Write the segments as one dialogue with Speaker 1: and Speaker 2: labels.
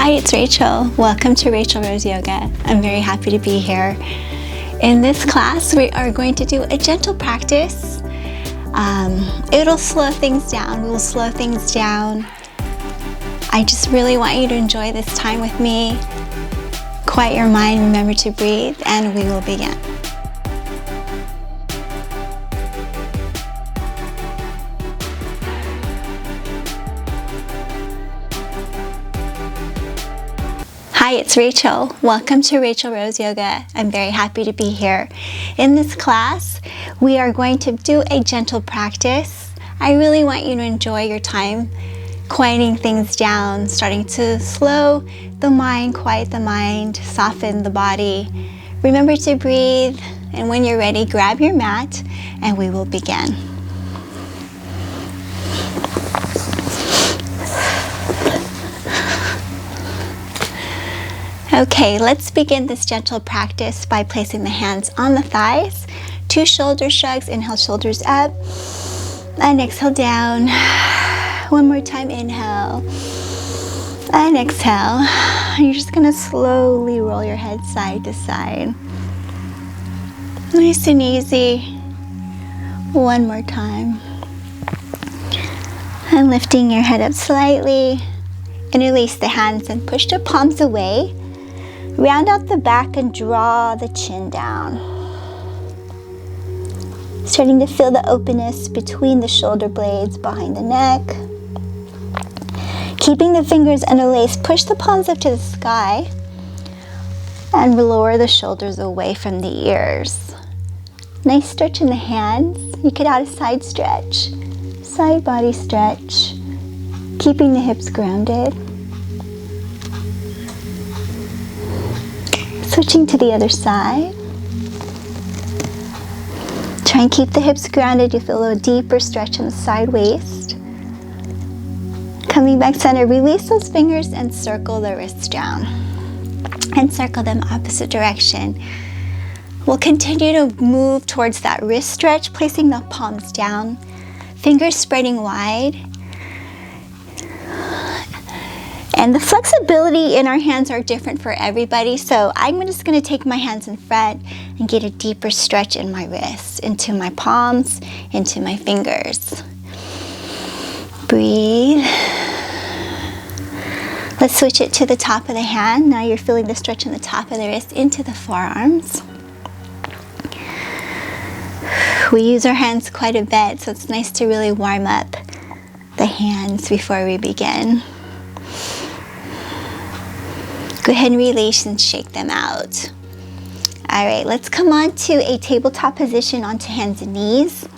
Speaker 1: Hi, it's Rachel. Welcome to Rachel Rose Yoga. I'm very happy to be here. In this class, we are going to do a gentle practice. It'll slow things down. We'll slow things down. I just really want you to enjoy this time with me. Quiet your mind, remember to breathe, and we will begin. Hi, it's Rachel. Welcome to Rachel Rose Yoga. I'm very happy to be here. In this class, we are going to do a gentle practice. I really want you to enjoy your time quieting things down, starting to slow the mind, quiet the mind, soften the body. Remember to breathe, and when you're ready, grab your mat and we will begin. Okay, let's begin this gentle practice by placing the hands on the thighs. 2 shoulder shrugs. Inhale, shoulders up. And exhale down. One more time, inhale. And exhale. You're just going to slowly roll your head side to side. Nice and easy. One more time. And lifting your head up slightly. And release the hands and push the palms away. Round out the back and draw the chin down. Starting to feel the openness between the shoulder blades behind the neck. Keeping the fingers interlaced, push the palms up to the sky and lower the shoulders away from the ears. Nice stretch in the hands. You could add a side stretch, side body stretch, keeping the hips grounded. Switching to the other side. Try and keep the hips grounded. You feel a little deeper stretch in the side waist. Coming back center, release those fingers and circle the wrists down. And circle them opposite direction. We'll continue to move towards that wrist stretch, placing the palms down, fingers spreading wide. And the flexibility in our hands are different for everybody, so I'm just going to take my hands in front and get a deeper stretch in my wrists, into my palms, into my fingers. Breathe. Let's switch it to the top of the hand. Now you're feeling the stretch in the top of the wrist into the forearms. We use our hands quite a bit, so it's nice to really warm up the hands before we begin. Go ahead and release and shake them out. All right, let's come on to a tabletop position onto hands and knees.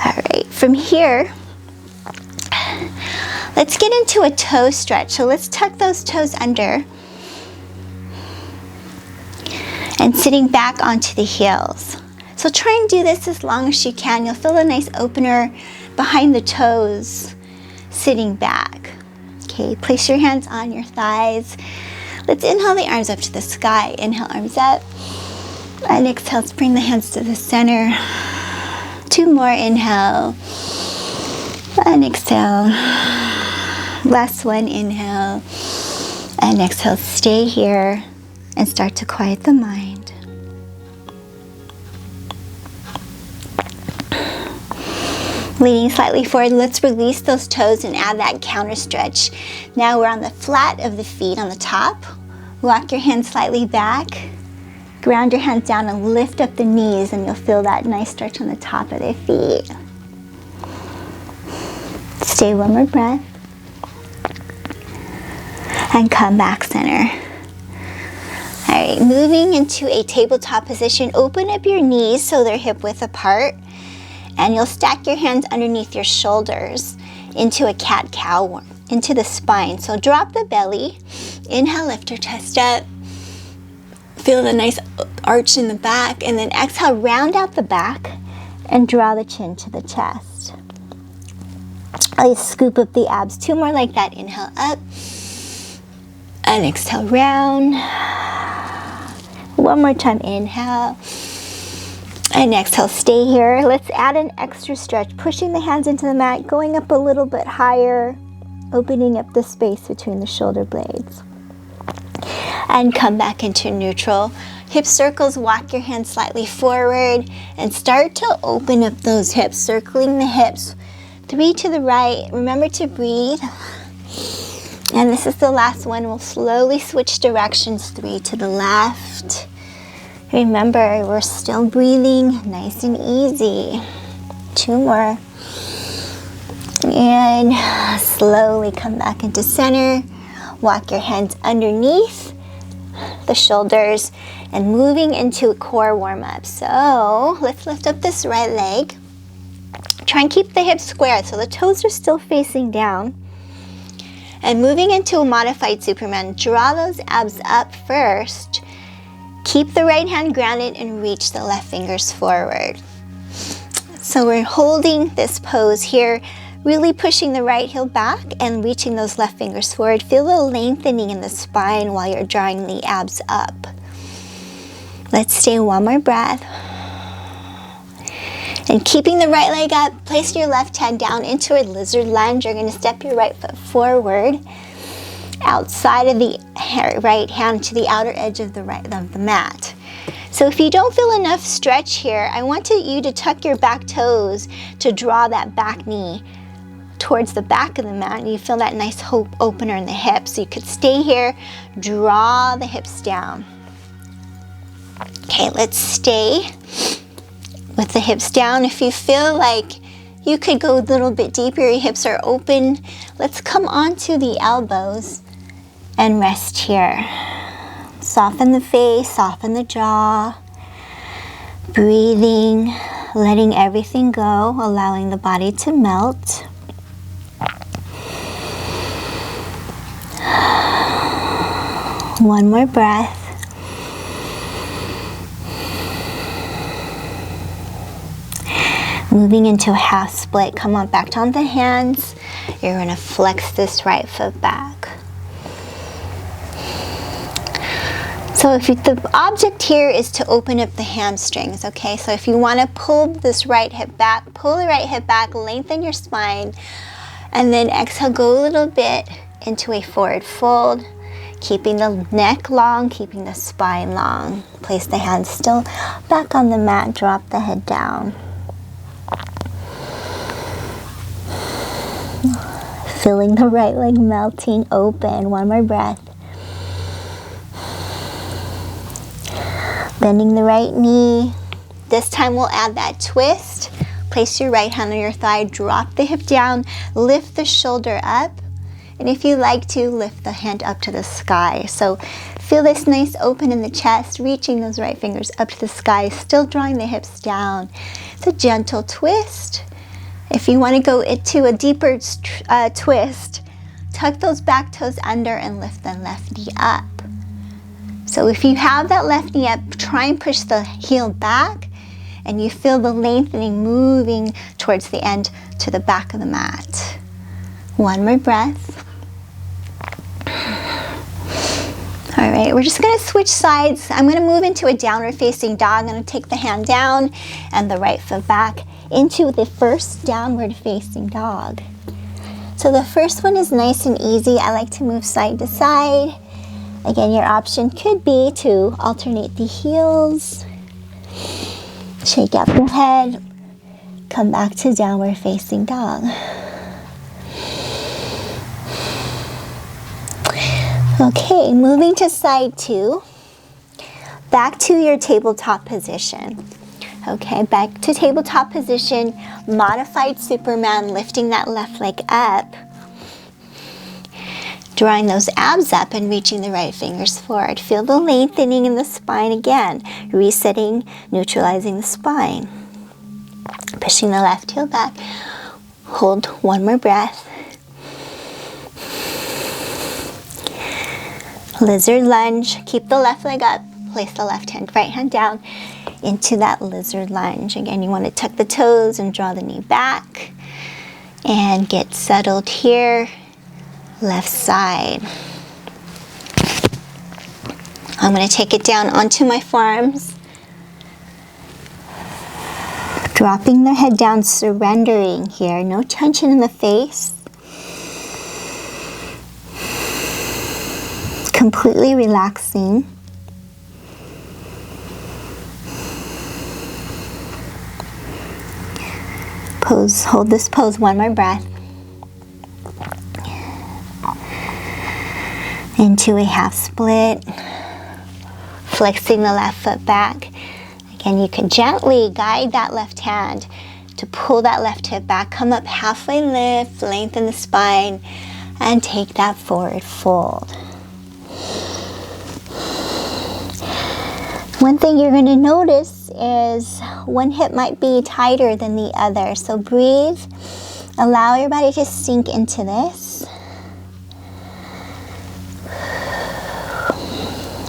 Speaker 1: All right, from here, let's get into a toe stretch. So let's tuck those toes under and sitting back onto the heels. So try and do this as long as you can. You'll feel a nice opener behind the toes, sitting back. Okay, place your hands on your thighs. Let's inhale the arms up to the sky. Inhale, arms up. And exhale, let's bring the hands to the center. 2 more, inhale. And exhale. Last one, inhale. And exhale, stay here and start to quiet the mind. Leaning slightly forward, let's release those toes and add that counter stretch. Now we're on the flat of the feet on the top. Walk your hands slightly back. Ground your hands down and lift up the knees, and you'll feel that nice stretch on the top of the feet. Stay one more breath. And come back center. All right, moving into a tabletop position. Open up your knees so they're hip width apart. And you'll stack your hands underneath your shoulders into a cat-cow, into the spine. So drop the belly. Inhale, lift your chest up. Feel the nice arch in the back. And then exhale, round out the back and draw the chin to the chest. I'll scoop up the abs. 2 more like that. Inhale, up. And exhale, round. One more time, inhale. And exhale, stay here. Let's add an extra stretch, pushing the hands into the mat, going up a little bit higher, opening up the space between the shoulder blades. And come back into neutral. Hip circles, walk your hands slightly forward and start to open up those hips, circling the hips. 3 to the right. Remember to breathe. And this is the last one. We'll slowly switch directions. 3 to the left. Remember, we're still breathing, nice and easy. 2 more. And slowly come back into center. Walk your hands underneath the shoulders and moving into a core warm-up. So let's lift up this right leg. Try and keep the hips square so the toes are still facing down. And moving into a modified Superman, draw those abs up first. Keep the right hand grounded and reach the left fingers forward. So we're holding this pose here, really pushing the right heel back and reaching those left fingers forward. Feel the lengthening in the spine while you're drawing the abs up. Let's stay 1 more breath. And keeping the right leg up, place your left hand down into a lizard lunge. You're going to step your right foot forward, outside of the right hand to the outer edge of the mat. So if you don't feel enough stretch here, I want you to tuck your back toes to draw that back knee towards the back of the mat, and you feel that nice hope opener in the hips. So you could stay here, draw the hips down. Okay, let's stay with the hips down. If you feel like you could go a little bit deeper, your hips are open, let's come onto the elbows and rest here. Soften the face, soften the jaw, breathing, letting everything go, allowing the body to melt. One more breath. Moving into a half split. Come on back down the hands. You're going to flex this right foot back. So the object here is to open up the hamstrings, okay? So if you want to pull this right hip back, pull the right hip back, lengthen your spine, and then exhale, go a little bit into a forward fold, keeping the neck long, keeping the spine long. Place the hands still back on the mat, drop the head down. Feeling the right leg melting open. One more breath. Bending the right knee. This time we'll add that twist. Place your right hand on your thigh, drop the hip down, lift the shoulder up, and if you like to, lift the hand up to the sky. So feel this nice open in the chest, reaching those right fingers up to the sky, still drawing the hips down. It's a gentle twist. If you want to go into a deeper twist, tuck those back toes under and lift the left knee up. So if you have that left knee up, try and push the heel back, and you feel the lengthening moving towards the end to the back of the mat. One more breath. All right, we're just gonna switch sides. I'm gonna move into a downward facing dog. I'm gonna take the hand down and the right foot back into the first downward facing dog. So the first one is nice and easy. I like to move side to side. Again, your option could be to alternate the heels, shake out the head, come back to downward facing dog. Okay, moving to side two, back to your tabletop position. Okay, back to tabletop position, modified Superman, lifting that left leg up, drawing those abs up and reaching the right fingers forward. Feel the lengthening in the spine again, resetting, neutralizing the spine. Pushing the left heel back. Hold one more breath. Lizard lunge. Keep the left leg up. Place the right hand down into that lizard lunge. Again, you want to tuck the toes and draw the knee back. And get settled here. Left side. I'm going to take it down onto my forearms. Dropping the head down, surrendering here. No tension in the face. completely relaxing. Pose, hold this pose, one more breath. Into a half split, flexing the left foot back. Again, you can gently guide that left hand to pull that left hip back. Come up halfway lift, lengthen the spine, and take that forward fold. One thing you're going to notice is one hip might be tighter than the other. So breathe, allow your body to sink into this.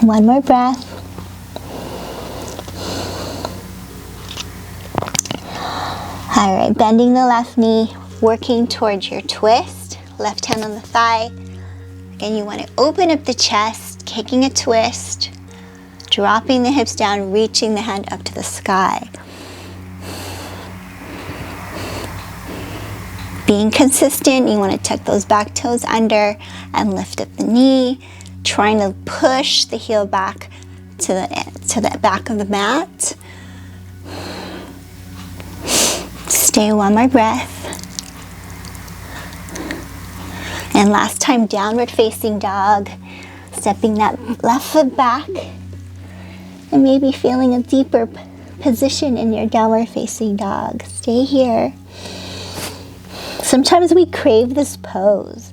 Speaker 1: One more breath. All right, bending the left knee, working towards your twist. Left hand on the thigh. Again, you want to open up the chest, kicking a twist. Dropping the hips down, reaching the hand up to the sky. Being consistent, you want to tuck those back toes under and lift up the knee, trying to push the heel back to the back of the mat. Stay one more breath. And last time, downward facing dog, stepping that left foot back. And maybe feeling a deeper position in your downward facing dog. Stay here. Sometimes we crave this pose.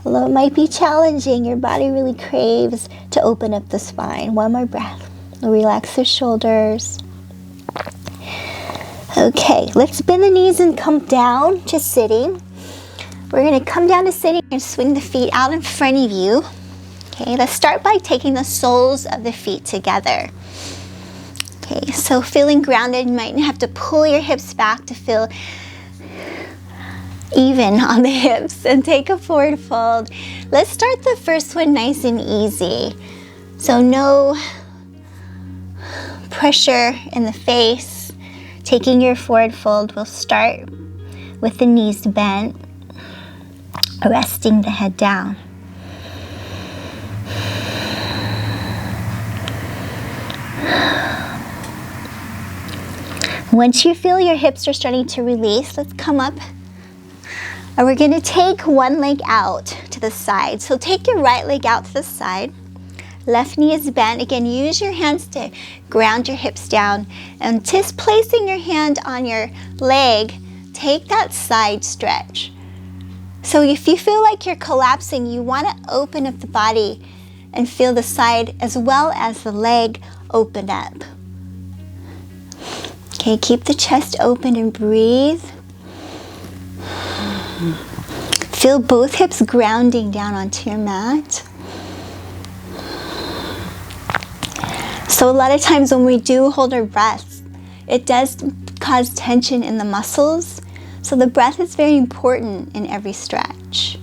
Speaker 1: Although it might be challenging, your body really craves to open up the spine. One more breath. Relax the shoulders. Okay, let's bend the knees and come down to sitting. We're going to come down to sitting and swing the feet out in front of you. Okay, let's start by taking the soles of the feet together. Okay, so feeling grounded, you might have to pull your hips back to feel even on the hips and take a forward fold. Let's start the first one nice and easy. So no pressure in the face. Taking your forward fold, we'll start with the knees bent, resting the head down. Once you feel your hips are starting to release, let's come up. And we're going to take one leg out to the side. So take your right leg out to the side. Left knee is bent. Again, use your hands to ground your hips down. And just placing your hand on your leg, take that side stretch. So if you feel like you're collapsing, you want to open up the body and feel the side as well as the leg open up. Okay, keep the chest open and breathe. Feel both hips grounding down onto your mat. So a lot of times when we do hold our breath, it does cause tension in the muscles. So the breath is very important in every stretch.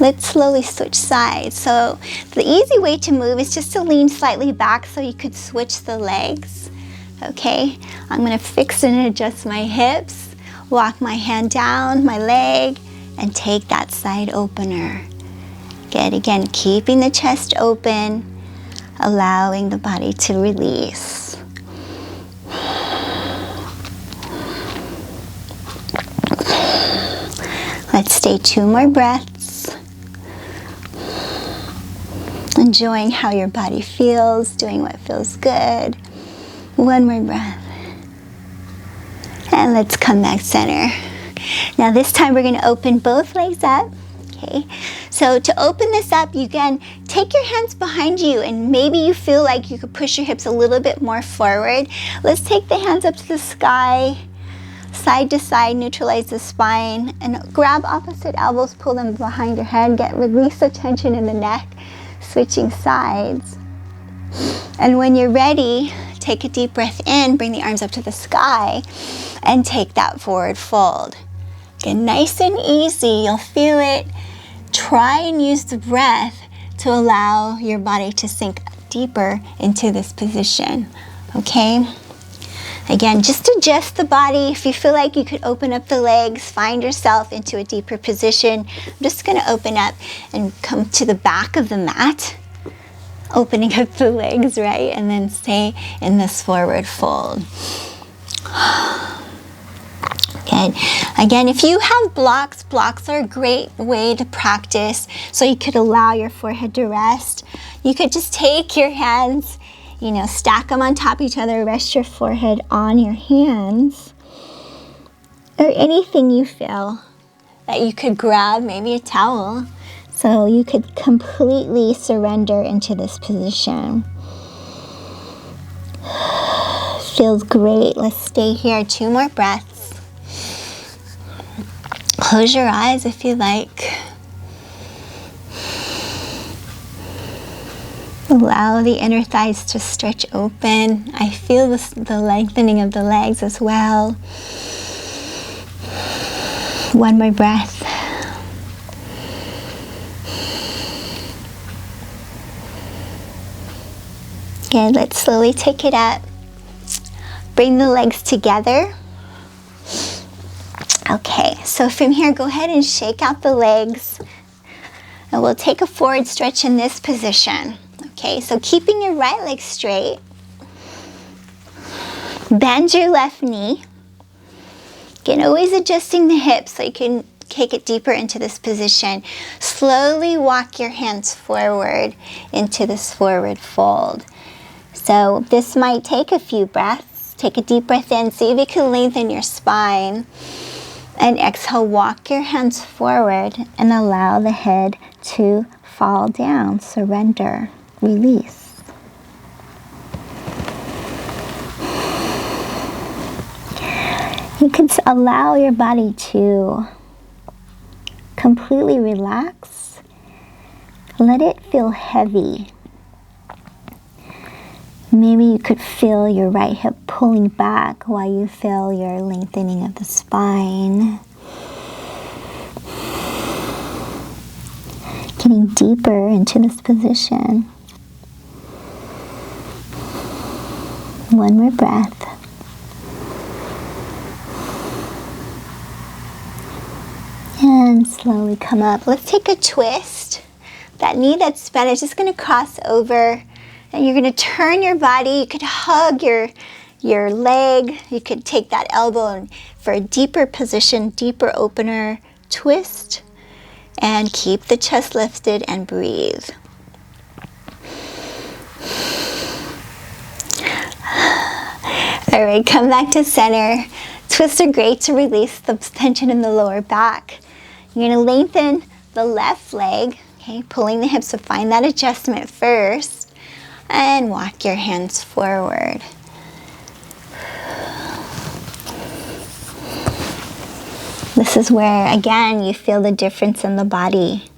Speaker 1: Let's slowly switch sides. So the easy way to move is just to lean slightly back so you could switch the legs. Okay, I'm going to fix and adjust my hips, walk my hand down my leg, and take that side opener. Good, again, keeping the chest open, allowing the body to release. Let's stay 2 more breaths. Enjoying how your body feels, doing what feels good. 1 more breath. And let's come back center. Now this time we're going to open both legs up. Okay, so to open this up, you can take your hands behind you and maybe you feel like you could push your hips a little bit more forward. Let's take the hands up to the sky, side to side, neutralize the spine, and grab opposite elbows, pull them behind your head, release the tension in the neck, switching sides. And when you're ready, take a deep breath in, bring the arms up to the sky, and take that forward fold. Again, nice and easy, you'll feel it. Try and use the breath to allow your body to sink deeper into this position, okay? Again, just adjust the body. If you feel like you could open up the legs, find yourself into a deeper position. I'm just going to open up and come to the back of the mat, opening up the legs, right? And then stay in this forward fold. Good. Again, if you have blocks are a great way to practice. So you could allow your forehead to rest. You could just take your hands, you know, stack them on top of each other, rest your forehead on your hands, or anything you feel that you could grab, maybe a towel, so you could completely surrender into this position. Feels great. Let's stay here. 2 more breaths. Close your eyes if you like. Allow the inner thighs to stretch open. I feel the lengthening of the legs as well. 1 more breath. Good, let's slowly take it up. Bring the legs together. Okay, so from here, go ahead and shake out the legs. And we'll take a forward stretch in this position. Okay, so keeping your right leg straight. Bend your left knee. Again, always adjusting the hips so you can take it deeper into this position. Slowly walk your hands forward into this forward fold. So this might take a few breaths. Take a deep breath in. See if you can lengthen your spine. And exhale, walk your hands forward and allow the head to fall down. Surrender. Release. You can allow your body to completely relax. Let it feel heavy. Maybe you could feel your right hip pulling back while you feel your lengthening of the spine. Getting deeper into this position. 1 more breath. And slowly come up. Let's take a twist. That knee that's bent is just going to cross over. And you're going to turn your body. You could hug your leg. You could take that elbow for a deeper position, deeper opener. Twist. And keep the chest lifted and breathe. All right, come back to center. Twists are great to release the tension in the lower back. You're going to lengthen the left leg, okay, pulling the hips to find that adjustment first, and walk your hands forward. This is where, again, you feel the difference in the body.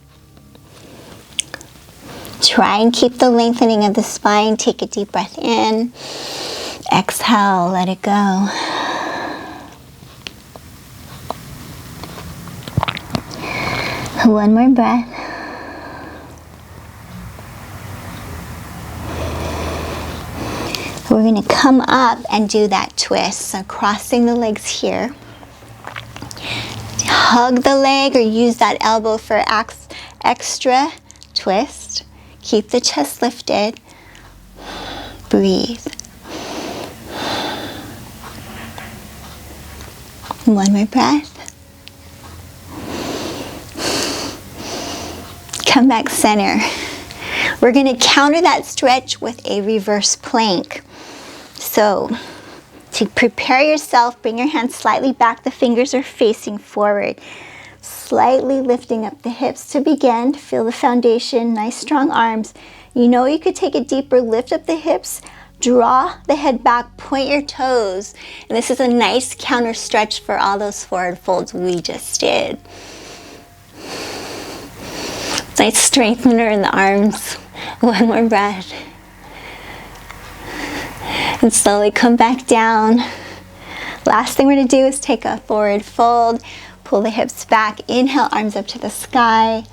Speaker 1: Try and keep the lengthening of the spine. Take a deep breath in. Exhale, let it go. One more breath. We're going to come up and do that twist. So crossing the legs here. Hug the leg or use that elbow for extra twist. Keep the chest lifted. Breathe. One more breath. Come back center. We're going to counter that stretch with a reverse plank. So to prepare yourself, bring your hands slightly back. The fingers are facing forward. Slightly lifting up the hips to begin. Feel the foundation, nice strong arms. You know you could take it deeper, lift up the hips, draw the head back, point your toes. And this is a nice counter stretch for all those forward folds we just did. Nice strengthener in the arms. One more breath. And slowly come back down. Last thing we're going to do is take a forward fold. Pull the hips back. Inhale, arms up to the sky.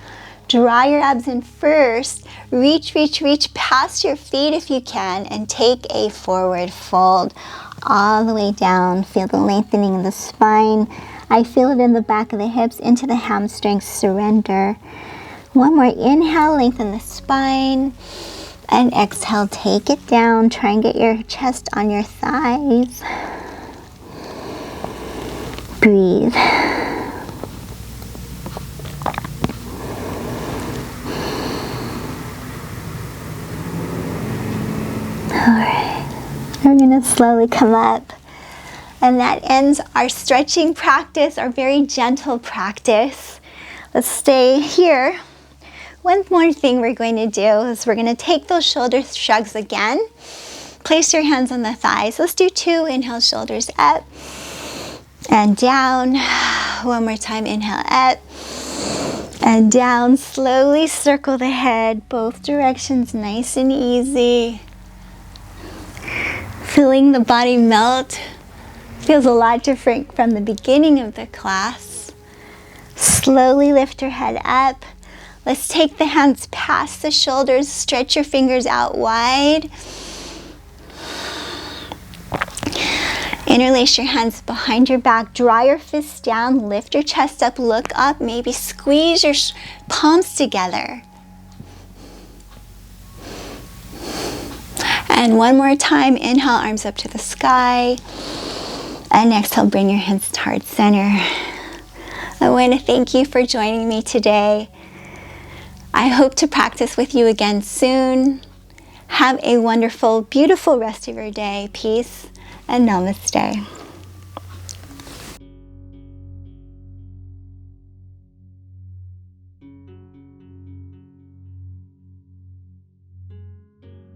Speaker 1: Draw your abs in first. Reach, reach, reach past your feet if you can, and take a forward fold all the way down. Feel the lengthening of the spine. I feel it in the back of the hips, into the hamstrings. Surrender. One more inhale, lengthen the spine. And exhale, take it down. Try and get your chest on your thighs. Breathe. Alright, we're going to slowly come up, and that ends our stretching practice, our very gentle practice. Let's stay here. One more thing we're going to do is we're going to take those shoulder shrugs again. Place your hands on the thighs. Let's do 2. Inhale, shoulders up and down. One more time, inhale up and down. Slowly circle the head, both directions, nice and easy. Feeling the body melt. Feels a lot different from the beginning of the class. Slowly lift your head up. Let's take the hands past the shoulders. Stretch your fingers out wide. Interlace your hands behind your back. Draw your fists down. Lift your chest up. Look up. Maybe squeeze your palms together. And one more time, inhale, arms up to the sky. And exhale, bring your hands to heart center. I want to thank you for joining me today. I hope to practice with you again soon. Have a wonderful, beautiful rest of your day. Peace and namaste.